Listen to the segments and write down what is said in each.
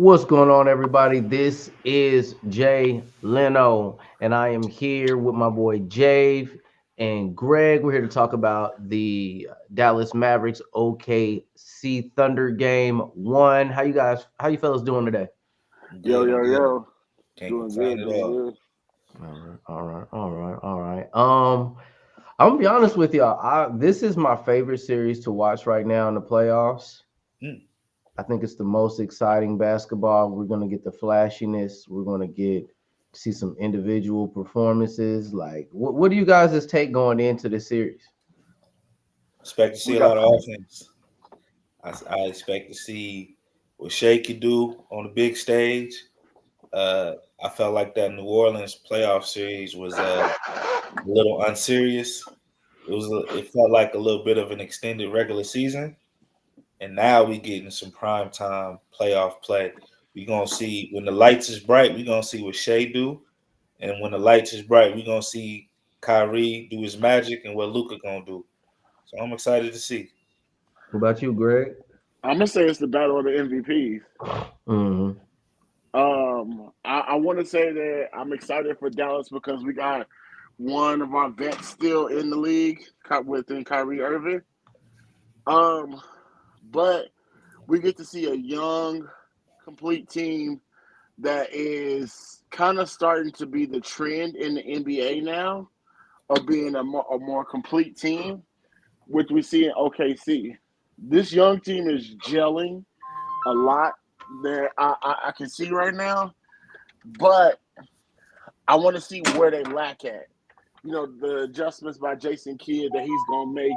What's going on, everybody? This is Jay Leno, and I am here with my boy Jave and Greg. We're here to talk about the Dallas Mavericks OKC Thunder game one. How you fellas doing today? I'm Yo, good. yo, I'm good. yo. Can't Doing complain good, at doing all. good. All right. I'm gonna be honest with y'all. This is my favorite series to watch right now in the playoffs. Mm. I think it's the most exciting basketball. We're gonna get the flashiness. We're gonna get see some individual performances. Like, what do you guys' take going into the series? Expect to see We a got lot of offense. I expect to see what Shea could do on the big stage. I felt like that New Orleans playoff series was a little unserious. It felt like a little bit of an extended regular season, and now we getting some prime time playoff play. We gonna see when the lights is bright. We gonna see what Shea do, and when the lights is bright, we gonna see Kyrie do his magic and what Luca gonna do. So I'm excited to see. What about you, Greg? I'm gonna say it's the battle of the MVPs. Hmm. I want to say that I'm excited for Dallas because we got one of our vets still in the league within Kyrie Irving. Um, but we get to see a young, complete team that is kind of starting to be the trend in the NBA now of being a more complete team, which we see in OKC. This young team is gelling a lot that I can see right now, but I want to see where they lack at. You know, the adjustments by Jason Kidd that he's going to make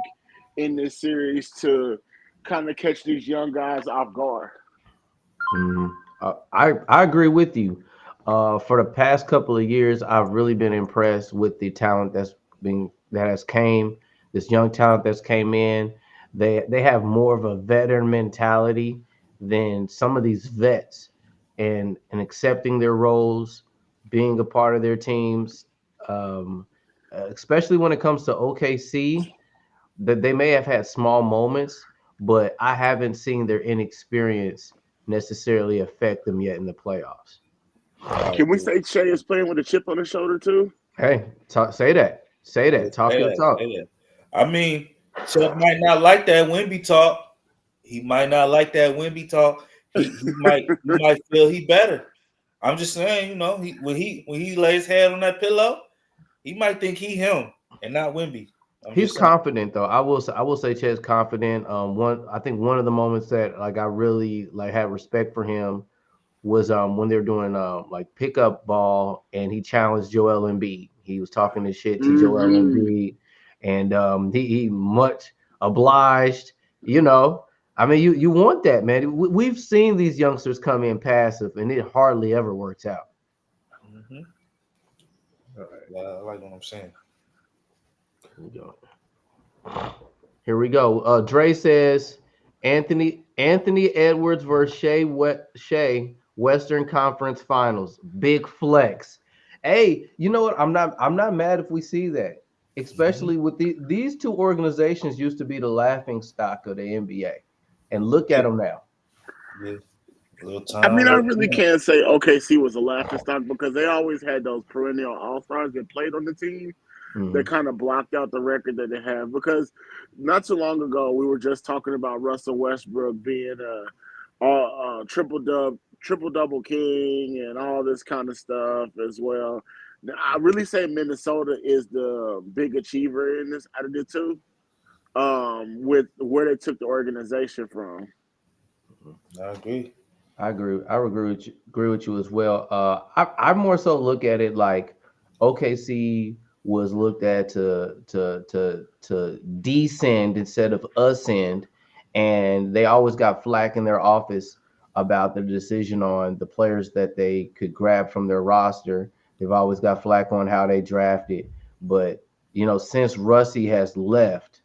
in this series to kind of catch these young guys off guard. Hmm. I agree with you. For the past couple of years, I've really been impressed with the talent that has came. This young talent that's came in. They have more of a veteran mentality than some of these vets, and accepting their roles, being a part of their teams. Um, Especially when it comes to OKC, that they may have had small moments, but I haven't seen their inexperience necessarily affect them yet in the playoffs. I Can we agree. say Shea is playing with a chip on his shoulder too? Hey, say that. Say Yeah, that. Talk say your that, talk. say that. I mean, Chuck might not like that Wimby talk. He might not like that Wimby talk. He might feel he better. I'm just saying, when he lays his head on that pillow, he might think he him and not Wimby. I'm He's just saying. confident though. I will say Chet's confident. I think one of the moments that like I really like had respect for him was when they were doing like pickup ball and he challenged Joel Embiid. He was talking this shit to Joel Mm-hmm. Embiid, and he much obliged. You know, I mean, you want that, man. We've seen these youngsters come in passive, and it hardly ever works out. Hmm. All right, I like what I'm saying. here we go. Here we go. Dre says Anthony Edwards versus Shea Western Conference Finals. Big flex. Hey, you know what? I'm not mad if we see that. Hmm. Especially with these two organizations used to be the laughing stock of the NBA. And look at Yeah, them now. yeah. Little I time, mean, I little really time. can't say OKC was a laughing stock because they always had those perennial all stars that played on the team that Mhm. kind of blocked out the record that they have. Because not too long ago, we were just talking about Russell Westbrook being a triple double king, and all this kind of stuff as well. Now, I really say Minnesota is the big achiever in this out of the two, with where they took the organization from. I agree. I agree. I agree with you as well. I more so look at it like OKC was looked at to descend instead of ascend, and they always got flack in their office about their decision on the players that they could grab from their roster. They've always got flack on how they drafted, but since Russie has left,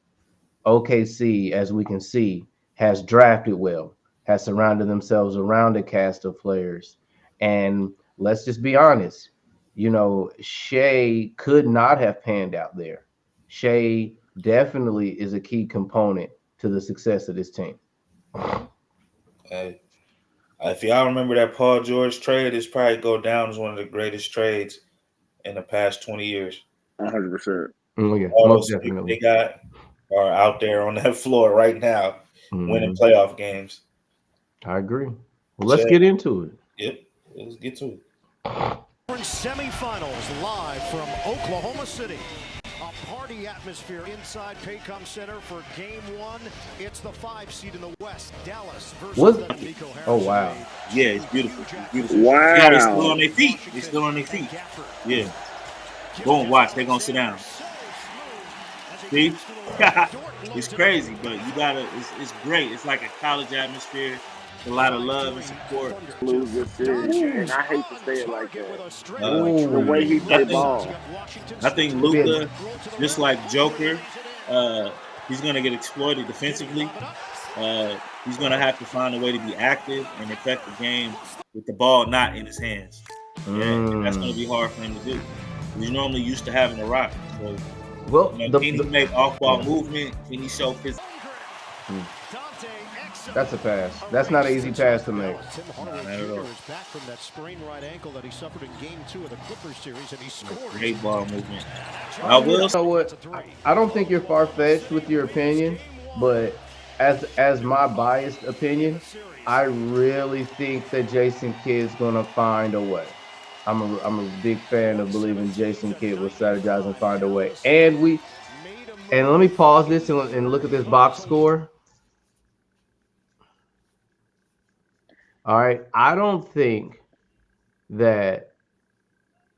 OKC, as we can see, has drafted well, has surrounded themselves around a cast of players. And let's just be honest, Shea could not have panned out there. Shea definitely is a key component to the success of this team. Hey, If y'all remember that Paul George trade, it's probably go down as one of the greatest trades in the past 20 years. 100%. Oh yeah, All most those picks definitely. they got are out there on that floor right now, winning playoff games. I agree. Well, let's get into it. Yep, let's get to it. Semifinals live from Oklahoma City. A party atmosphere inside Paycom Center for Game 1. It's the 5 seed in the West, Dallas versus the Nico Harris. Oh wow. Yeah, it's beautiful. It's beautiful. Wow. Yeah, they're still on their feet. They're still on their feet. Yeah. Go and watch. They're gonna sit down. See? It's crazy, but you gotta. It's great. It's like a college atmosphere. A lot of love and support. Lose this series, and I hate to say it like that. The Ooh. way he played ball. I think Luka, just like Joker, he's gonna get exploited defensively. He's gonna have to find a way to be active and affect the game with the ball not in his hands. And that's gonna be hard for him to do. He's normally used to having a rock. So, Well, can he make off-ball movement? Can he show his? That's a pass. That's not an easy pass to make. Tim Hardaway Jr. is back from that sprained right ankle that he suffered in Game 2 of the Clippers series, and he scored. Great ball movement. You know what? I don't think you're far-fetched with your opinion, but as my biased opinion, I really think that Jason Kidd's gonna find a way. I'm a big fan of believing Jason Kidd will strategize and find a way. And let me pause this and look at this box score. All right, I don't think that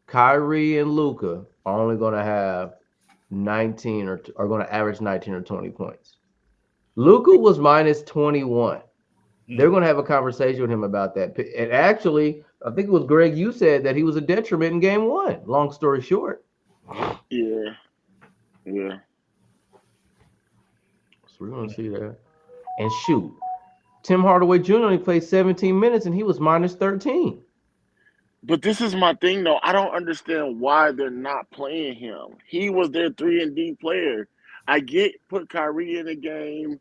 Kyrie and Luka are only going to have 19 or are going to average 19 or 20 points. Luka was minus 21. They're going to have a conversation with him about that. And actually, I think it was Greg, you said that he was a detriment in Game 1. Long story short. Yeah. So we're going to see that. And shoot, Tim Hardaway Jr. only played 17 minutes and he was minus 13. But this is my thing, though. I don't understand why they're not playing him. He was their 3-and-D player. I get put Kyrie in the game,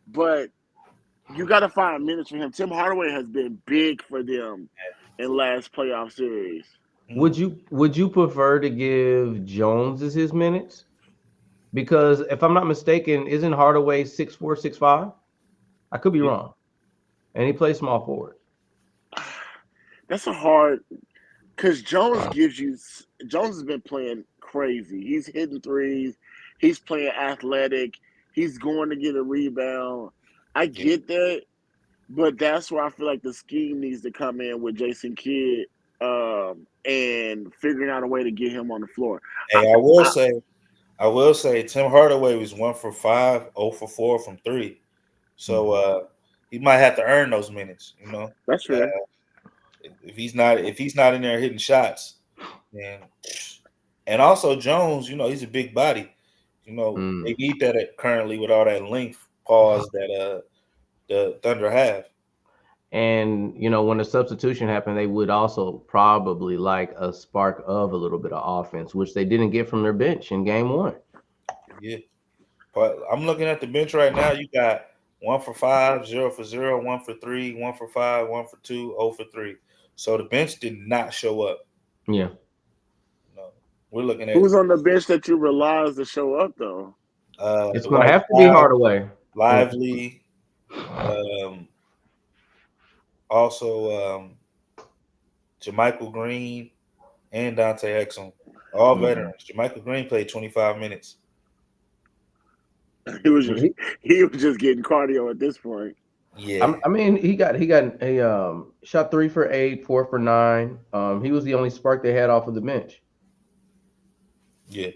but you got to find minutes for him. Tim Hardaway has been big for them in last playoff series. Would you prefer to give Jones as his minutes? Because if I'm not mistaken, isn't Hardaway 6'4", 6'5"? I could be wrong. And he plays small forward. That's a hard – because Jones has been playing crazy. He's hitting threes. He's playing athletic. He's going to get a rebound. I get that, but that's where I feel like the scheme needs to come in with Jason Kidd and figuring out a way to get him on the floor. Hey, I will say Tim Hardaway was 1 for 5, 0 for 4 from 3. So he might have to earn those minutes, you know. That's fair. If he's not in there hitting shots, then and also Jones, you know, he's a big body. You know, they need that currently with all that length pause that the Thunder have. And you know, when the substitution happened, they would also probably like a spark of a little bit of offense, which they didn't get from their bench in Game 1. Yeah, but I'm looking at the bench right now. You got 1 for 5, 0 for 0, 1 for 3, 1 for 5, 1 for 2, 0 for 3. So the bench did not show up. Yeah. No, we're looking at who's on the bench that you realize to show up though. It's going to have to be Hardaway, Lively, also JaMychal Green and Dante Exum, all veterans. JaMychal Green played 25 minutes. He was just getting cardio at this point. Yeah, I mean, he got a shot 3 for 8, 4 for 9. He was the only spark they had off of the bench. Yeah.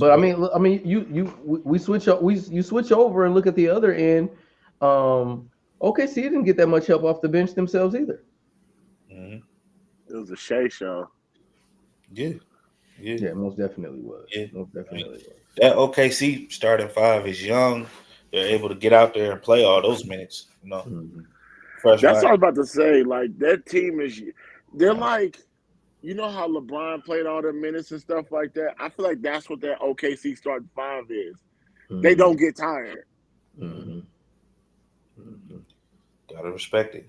But I mean, you switch over and look at the other end. OKC didn't get that much help off the bench themselves either. It was a Shea show. Yeah, most definitely was. Yeah. Most definitely was. That OKC starting 5 is young. They're able to get out there and play all those minutes. You know, That's what I was about to say. Like that team they're like, you know how LeBron played all the minutes and stuff like that. I feel like that's what that OKC starting 5 is. They don't get tired. Gotta respect it.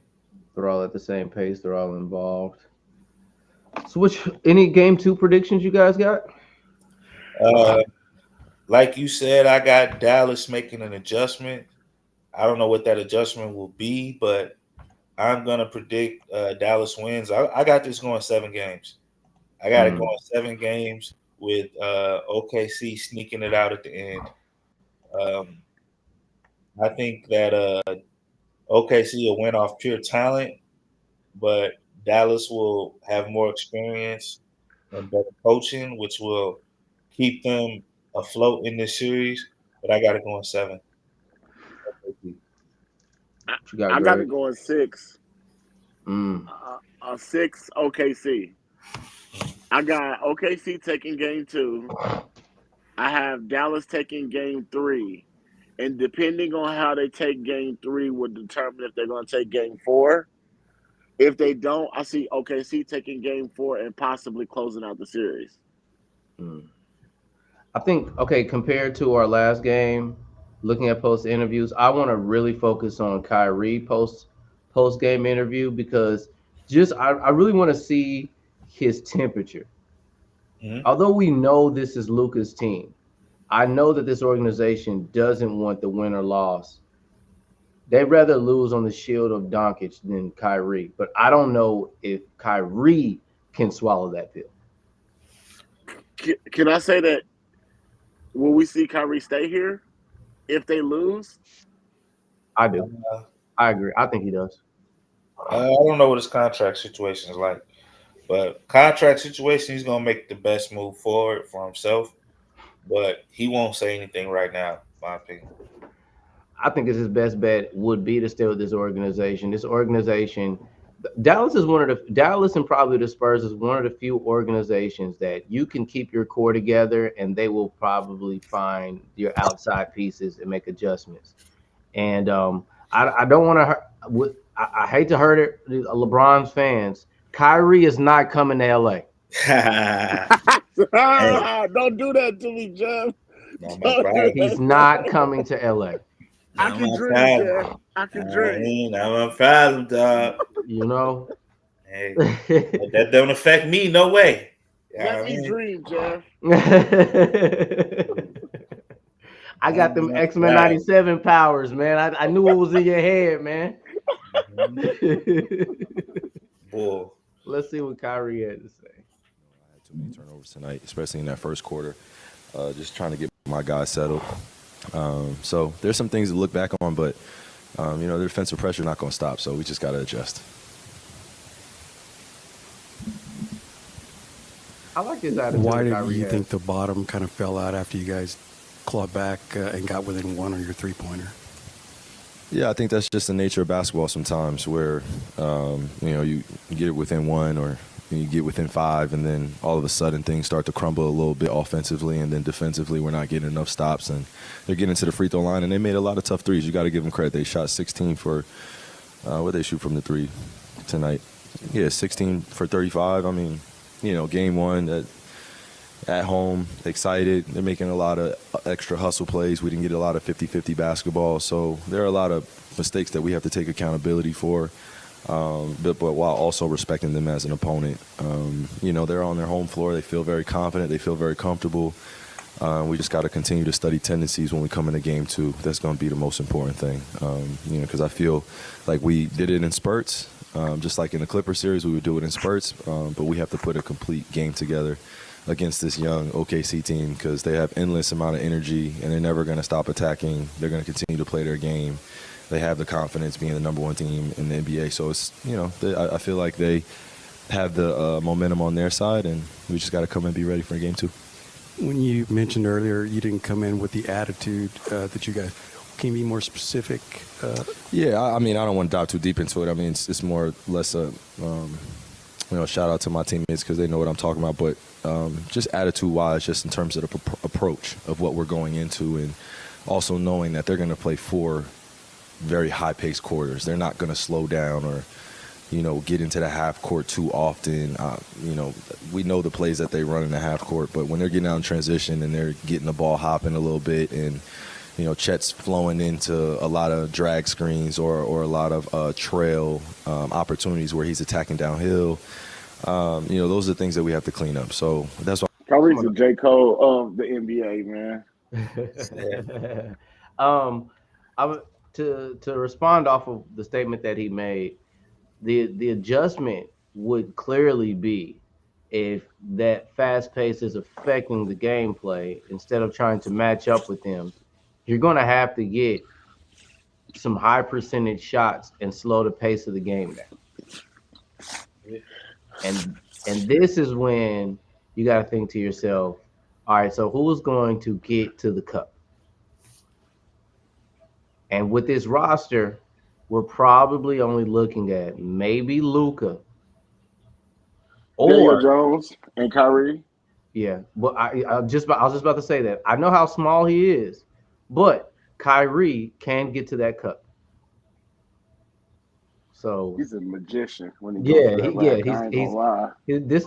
They're all at the same pace. They're all involved. So, any game two predictions you guys got? Like you said, I got Dallas making an adjustment. I don't know what that adjustment will be, but I'm gonna predict Dallas wins. I got this going 7 games. I got it going 7 games with OKC sneaking it out at the end. Um, I think that OKC will win off pure talent, but Dallas will have more experience and better coaching, which will keep them afloat in this series. But I got it going 7. What you got, I got Greg? it going 6. Mm. 6 OKC. I got OKC taking game 2. I have Dallas taking game 3. And depending on how they take game 3 will determine if they're going to take game 4. If they don't, I see OKC taking game 4 and possibly closing out the series. I think, okay, compared to our last game, looking at post interviews, I want to really focus on Kyrie post game interview because I really want to see his temperature. Mm-hmm. Although we know this is Luka's team, I know that this organization doesn't want the win or loss. They'd rather lose on the shield of Doncic than Kyrie, but I don't know if Kyrie can swallow that pill. Can I say that will we see Kyrie stay here if they lose? I do. I agree. I think he does. I don't know what his contract situation is like, but contract situation, he's going to make the best move forward for himself, but he won't say anything right now, in my opinion. I think his best bet would be to stay with this organization. This organization, Dallas and probably the Spurs is one of the few organizations that you can keep your core together and they will probably find your outside pieces and make adjustments. And I don't want to. I hate to hurt it, LeBron's fans. Kyrie is not coming to LA. Don't do that to me, Jeff. He's not coming to LA. I can dream, Jeff. I can dream. Not my problem, dog. You know? Hey, that don't affect me, no way. Let me dream, Jeff. I got them X-Men 97 powers, man. I knew what was in your head, man. Bull. Let's see what Kyrie had to say. I had too many turnovers tonight, especially in that first quarter. Just trying to get my guys settled. So there's some things to look back on, but the defensive pressure not going to stop, so we just got to adjust. I like his attitude. Why do you think the bottom kind of fell out after you guys clawed back and got within one on your three-pointer? Yeah, I think that's just the nature of basketball sometimes where, you get it within one or you get within 5, and then all of a sudden things start to crumble a little bit offensively, and then defensively we're not getting enough stops, and they're getting to the free throw line, and they made a lot of tough threes. You got to give them credit. They shot 16 for what they shoot from the 3 tonight. Yeah, 16 for 35. I mean, game 1 at home, excited. They're making a lot of extra hustle plays. We didn't get a lot of 50-50 basketball, so there are a lot of mistakes that we have to take accountability for. But while also respecting them as an opponent. They're on their home floor. They feel very confident. They feel very comfortable. We just got to continue to study tendencies when we come into game 2. That's going to be the most important thing. Because I feel like we did it in spurts. Just like in the Clippers series, we would do it in spurts. But we have to put a complete game together against this young OKC team because they have endless amount of energy and they're never going to stop attacking. They're going to continue to play their game. They have the confidence being the number 1 team in the NBA. So it's, I feel like they have the momentum on their side, and we just got to come and be ready for game 2. When you mentioned earlier you didn't come in with the attitude that you guys, can you be more specific? Yeah, I don't want to dive too deep into it. I mean, it's more or less a, shout out to my teammates because they know what I'm talking about. But just attitude-wise, just in terms of the approach of what we're going into, and also knowing that they're going to play 4 very high-paced quarters. They're not going to slow down or, get into the half court too often. We know the plays that they run in the half court, but when they're getting out in transition and they're getting the ball hopping a little bit and, Chet's flowing into a lot of drag screens or a lot of trail opportunities where he's attacking downhill. Those are the things that we have to clean up. So that's why. Kyrie's the J. Cole of the NBA, man. I would to respond off of the statement that he made. The adjustment would clearly be if that fast pace is affecting the gameplay instead of trying to match up with them. You're going to have to get some high percentage shots and slow the pace of the game down. And this is when you got to think to yourself, all right, so who's going to get to the cup? And with this roster, we're probably only looking at maybe Luka Daniel or Jones and Kyrie. yeah. Well, I was just about to say that. I know how small he is, but Kyrie can get to that cup. So He's a magician when he goes to that rack. I ain't gonna lie. This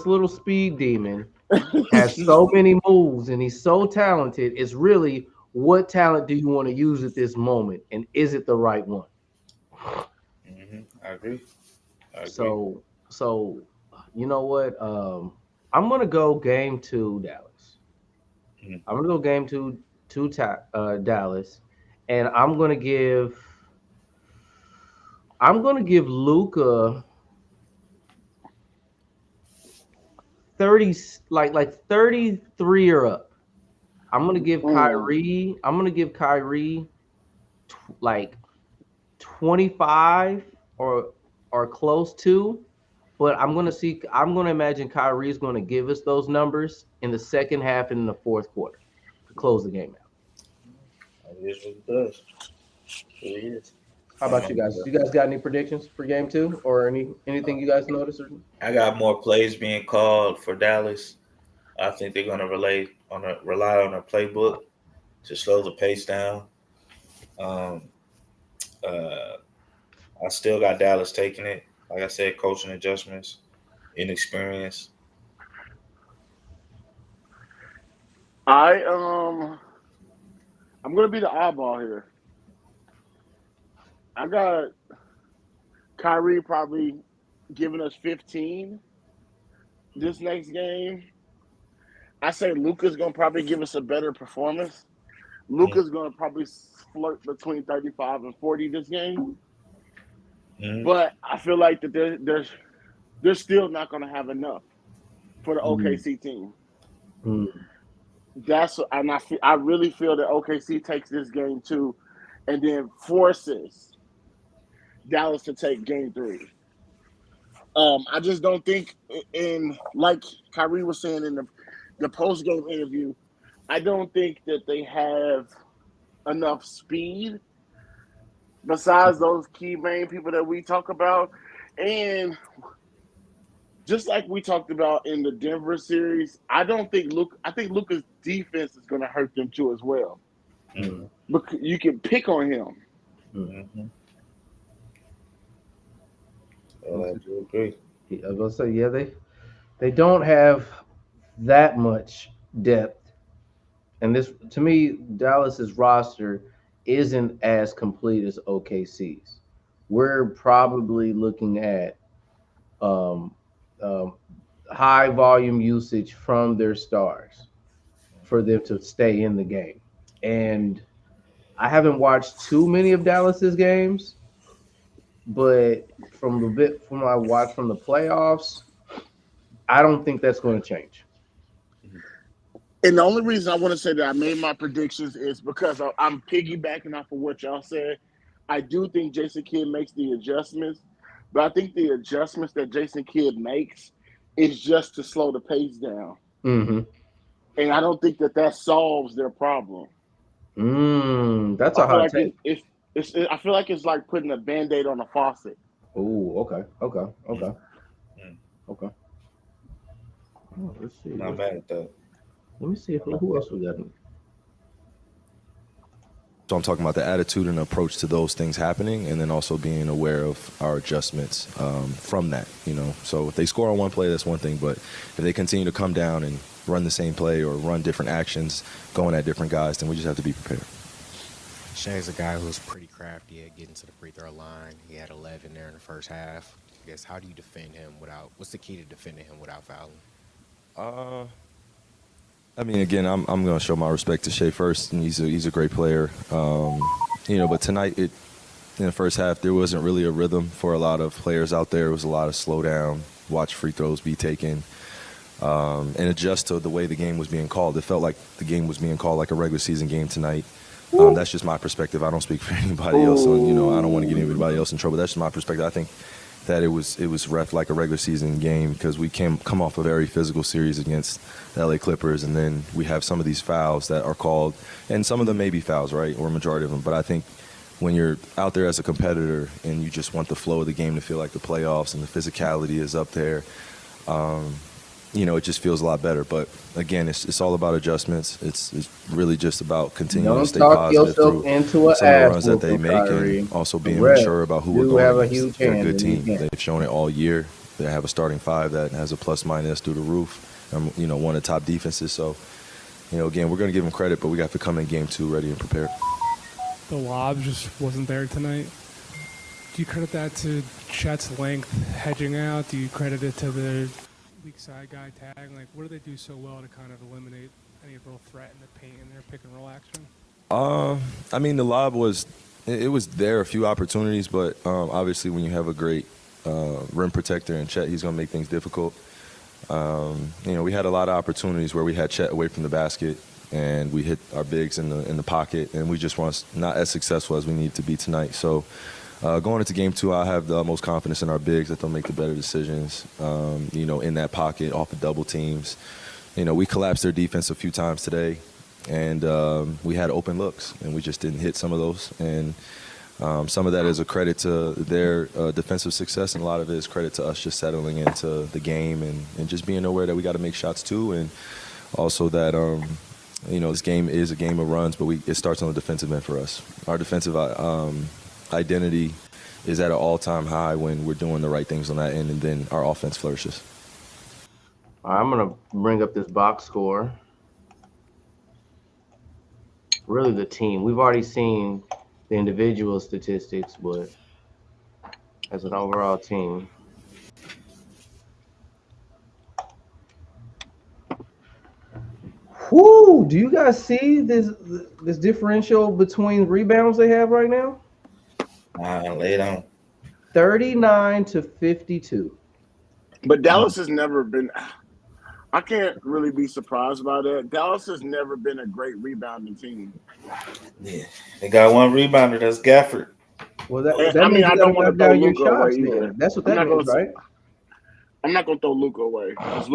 little speed demon has so many moves and he's so talented. It's really, what talent do you want to use at this moment, and is it the right one? I agree. So you know what? I'm gonna go game 2 Dallas. I'm gonna go game 2 Dallas, and I'm gonna give Luka 30, like 33 or up. I'm gonna give Kyrie like 25 or close to, but I'm gonna imagine Kyrie's gonna give us those numbers in the second half and in the fourth quarter to close the game out. That is what it does. It is. How about you guys? You guys got any predictions for game 2 or anything you guys noticed? I got more plays being called for Dallas. I think they're going to rely on a playbook to slow the pace down. I still got Dallas taking it. Like I said, coaching adjustments, inexperience. I'm gonna be the oddball here. I got Kyrie probably giving us 15 this next game. I say Luka's gonna probably give us a better performance. Luka's gonna probably flirt between 35 and 40 this game. But I feel like that they're still not gonna have enough for the OKC team. I really feel that OKC takes this game 2 and then forces Dallas to take game 3. I just don't think, like Kyrie was saying in the post-game interview, I don't think that they have enough speed besides those key main people that we talk about. And just like we talked about in the Denver series, I think Luka's defense is going to hurt them too as well. Because you can pick on him. I do agree. I was gonna say, yeah, they don't have that much depth, and this, to me, Dallas's roster isn't as complete as OKC's. We're probably looking at high volume usage from their stars for them to stay in the game. And I haven't watched too many of Dallas's games, but from what I watched from the playoffs, I don't think that's going to change. And the only reason I want to say that I made my predictions is because I'm piggybacking off of what y'all said. I do think Jason Kidd makes the adjustments, but I think the adjustments that Jason Kidd makes is just to slow the pace down. And I don't think that solves their problem. That's a hot take. I feel like it's like putting a Band-Aid on a faucet. Oh, okay. Oh, let's see. Not bad at that. Let me see who else we got. So I'm talking about the attitude and approach to those things happening, and then also being aware of our adjustments from that, So if they score on one play, that's one thing. But if they continue to come down and run the same play or run different actions, going at different guys, then we just have to be prepared. Shay's a guy who's pretty crafty at getting to the free throw line. He had 11 there in the first half. I guess, how do you defend him what's the key to defending him without fouling? I mean, again, I'm going to show my respect to Shea first, and he's a great player. But tonight, in the first half, there wasn't really a rhythm for a lot of players out there. It was a lot of slow down, watch free throws be taken, and adjust to the way the game was being called. It felt like the game was being called like a regular season game tonight. That's just my perspective. I don't speak for anybody else. So, I don't want to get anybody else in trouble. That's just my perspective. I think that it was ref like a regular season game because we come off a very physical series against the LA Clippers, and then we have some of these fouls that are called, and some of them may be fouls, right, or a majority of them. But I think when you're out there as a competitor and you just want the flow of the game to feel like the playoffs and the physicality is up there, it just feels a lot better. But again, it's all about adjustments. It's really just about continuing to stay positive through some of the runs that they make, and also being mature about who we're going against. They're a good team. They've shown it all year. They have a starting five that has a plus minus through the roof. One of the top defenses. So, again, we're going to give them credit, but we got to come in game 2 ready and prepared. The lob just wasn't there tonight. Do you credit that to Chet's length hedging out? Do you credit it to the weak side guy tag? Like, what do they do so well to kind of eliminate any real threat in the paint in their pick and roll action? I mean, the lob was there, a few opportunities, but obviously when you have a great rim protector in Chet, he's going to make things difficult. We had a lot of opportunities where we had Chet away from the basket, and we hit our bigs in the pocket, and we just weren't not as successful as we need to be tonight. So going into game 2, I have the most confidence in our bigs that they'll make the better decisions, in that pocket, off of double teams. We collapsed their defense a few times today, and we had open looks, and we just didn't hit some of those. And some of that is a credit to their defensive success, and a lot of it is credit to us just settling into the game and just being aware that we got to make shots too, and also that this game is a game of runs, but it starts on the defensive end for us. Our defensive identity is at an all-time high when we're doing the right things on that end, and then our offense flourishes. I'm going to bring up this box score. Really the team. We've already seen the individual statistics, but as an overall team. Whoo! Do you guys see this differential between rebounds they have right now? Lay it on. 39 to 52. But Dallas has never been. I can't really be surprised by that. Dallas has never been a great rebounding team. Yeah, they got one rebounder. That's Gafford. Well, that means I don't want to throw down your Luka away shots. either. That's what that means, right? I'm not going to throw Luka away because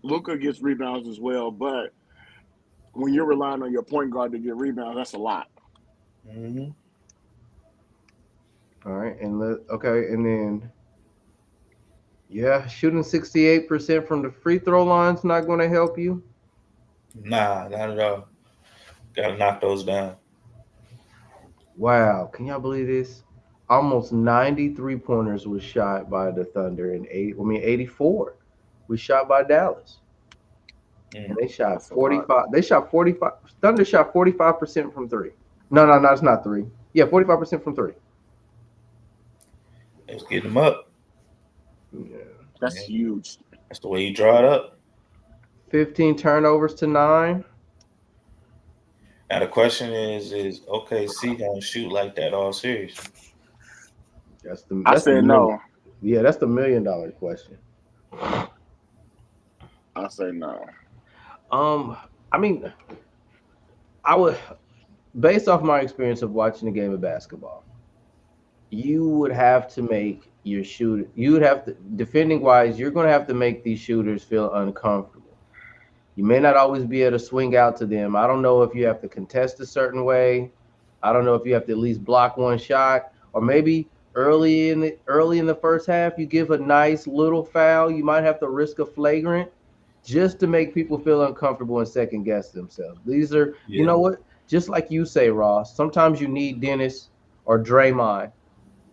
Luka gets rebounds as well. But when you're relying on your point guard to get rebounds, that's a lot. Mm-hmm. All right, and then shooting 68% from the free throw line's not going to help you. Nah, not at all. Got to knock those down. Wow, can y'all believe this? Almost 90 3-pointers was shot by the Thunder, and 84 was shot by Dallas. And they shot 45. They shot 45. Thunder shot 45% from 3. No, it's not 3. Yeah, 45% from 3. Let's get them up. Yeah, that's huge. That's the way you draw it up. 15 turnovers to 9. Now the question is OKC gonna shoot like that all series? I said no. Yeah, that's the $1 million question. I say no. I mean, I would, based off my experience of watching the game of basketball, you would have to make your shooter. You would have to, defending wise, you're going to have to make these shooters feel uncomfortable. You may not always be able to swing out to them. I don't know if you have to contest a certain way. I don't know if you have to at least block one shot, or maybe early in the first half you give a nice little foul. You might have to risk a flagrant just to make people feel uncomfortable and second guess themselves. These are, you know what? just like you say, Ross, sometimes you need Dennis or Draymond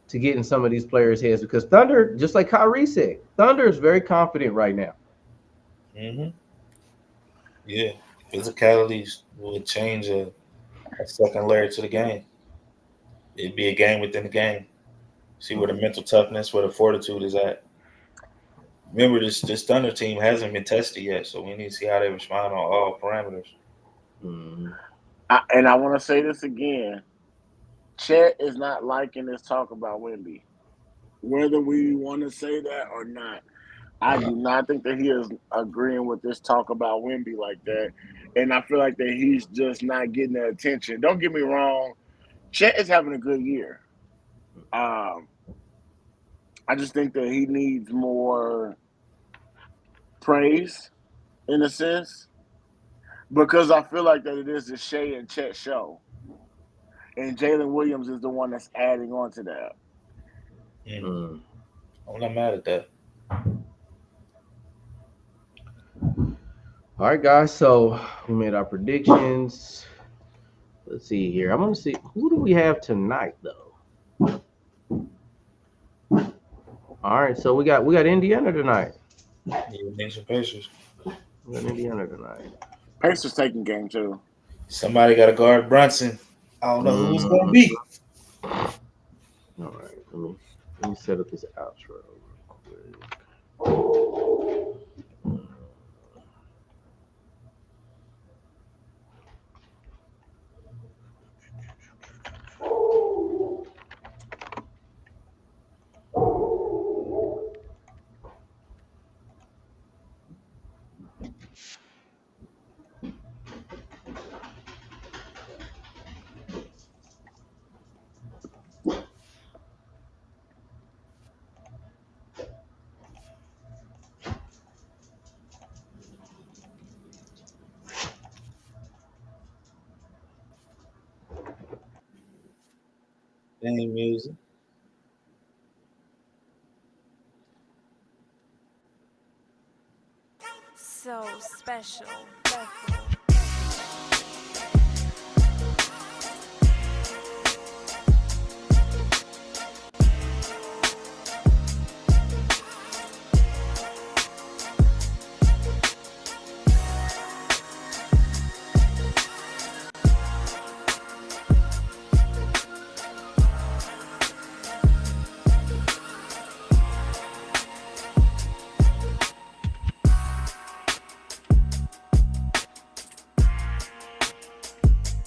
to get in some of these players' heads because Thunder, just like Kyrie said, Thunder is very confident right now. Mm-hmm. Yeah, physicalities would change a second layer to the game. It'd be a game within a game. See where the mental toughness, where the fortitude is at. Remember, this Thunder team hasn't been tested yet, so we need to see how they respond on all parameters. Mm-hmm. And I want to say this again. Chet is not liking this talk about Wemby. Whether we want to say that or not, I do not think that he is agreeing with this talk about Wemby like that. And I feel like that he's just not getting the attention. Don't get me wrong. Chet is having a good year. I just think that he needs more praise in a sense because I feel like that it is the Shea and Chet show. And Jalen Williams is the one that's adding on to that. Mm. I'm not mad at that. All right, guys. So we made our predictions. Let's see here. I'm gonna see who do we have tonight, though. All right, so we got Indiana tonight. Yeah, Knicks and Pacers. We got Indiana tonight. Pacers taking game too. Somebody got to guard Brunson. I don't know who it's going to be. All right, let me set up this outro real quick. Any music. So special.